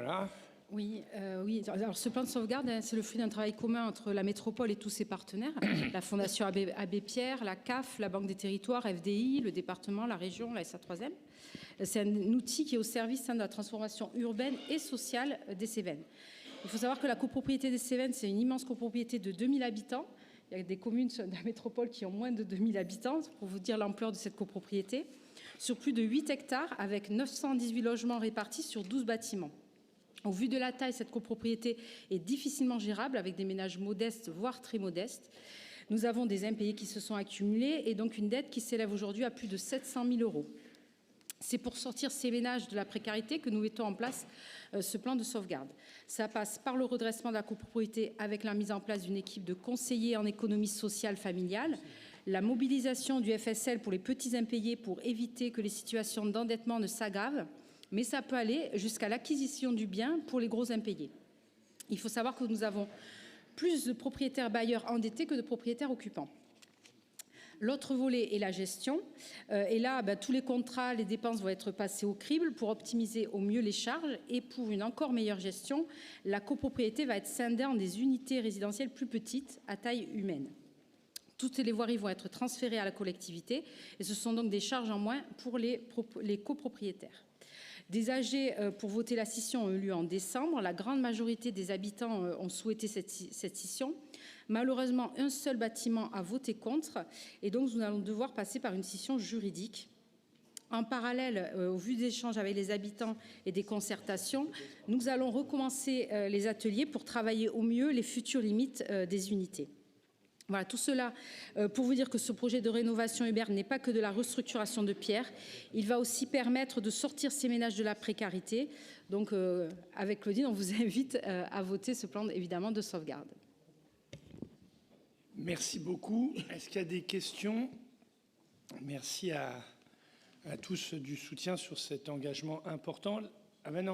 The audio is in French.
Voilà. Oui, oui. Alors, ce plan de sauvegarde, c'est le fruit d'un travail commun entre la métropole et tous ses partenaires, la Fondation Abbé Pierre, la CAF, la Banque des Territoires, FDI, le département, la région, la SA3M. C'est un outil qui est au service de la transformation urbaine et sociale des Cévennes. Il faut savoir que la copropriété des Cévennes, c'est une immense copropriété de 2000 habitants. Il y a des communes de la métropole qui ont moins de 2000 habitants, pour vous dire l'ampleur de cette copropriété, sur plus de 8 hectares, avec 918 logements répartis sur 12 bâtiments. Au vu de la taille, cette copropriété est difficilement gérable avec des ménages modestes, voire très modestes. Nous avons des impayés qui se sont accumulés et donc une dette qui s'élève aujourd'hui à plus de 700 000 €. C'est pour sortir ces ménages de la précarité que nous mettons en place ce plan de sauvegarde. Ça passe par le redressement de la copropriété avec la mise en place d'une équipe de conseillers en économie sociale familiale, la mobilisation du FSL pour les petits impayés pour éviter que les situations d'endettement ne s'aggravent, mais ça peut aller jusqu'à l'acquisition du bien pour les gros impayés. Il faut savoir que nous avons plus de propriétaires bailleurs endettés que de propriétaires occupants. L'autre volet est la gestion. Et là, tous les contrats, les dépenses vont être passés au crible pour optimiser au mieux les charges. Et pour une encore meilleure gestion, la copropriété va être scindée en des unités résidentielles plus petites, à taille humaine. Toutes les voiries vont être transférées à la collectivité. Et ce sont donc des charges en moins pour les copropriétaires. Des AG pour voter la scission ont eu lieu en décembre. La grande majorité des habitants ont souhaité cette scission. Malheureusement, un seul bâtiment a voté contre et donc nous allons devoir passer par une scission juridique. En parallèle, au vu des échanges avec les habitants et des concertations, nous allons recommencer les ateliers pour travailler au mieux les futures limites des unités. Voilà, tout cela pour vous dire que ce projet de rénovation urbaine n'est pas que de la restructuration de pierre. Il va aussi permettre de sortir ces ménages de la précarité. Donc, avec Claudine, on vous invite à voter ce plan, évidemment, de sauvegarde. Merci beaucoup. Est-ce qu'il y a des questions? Merci à tous du soutien sur cet engagement important. Ah ben non.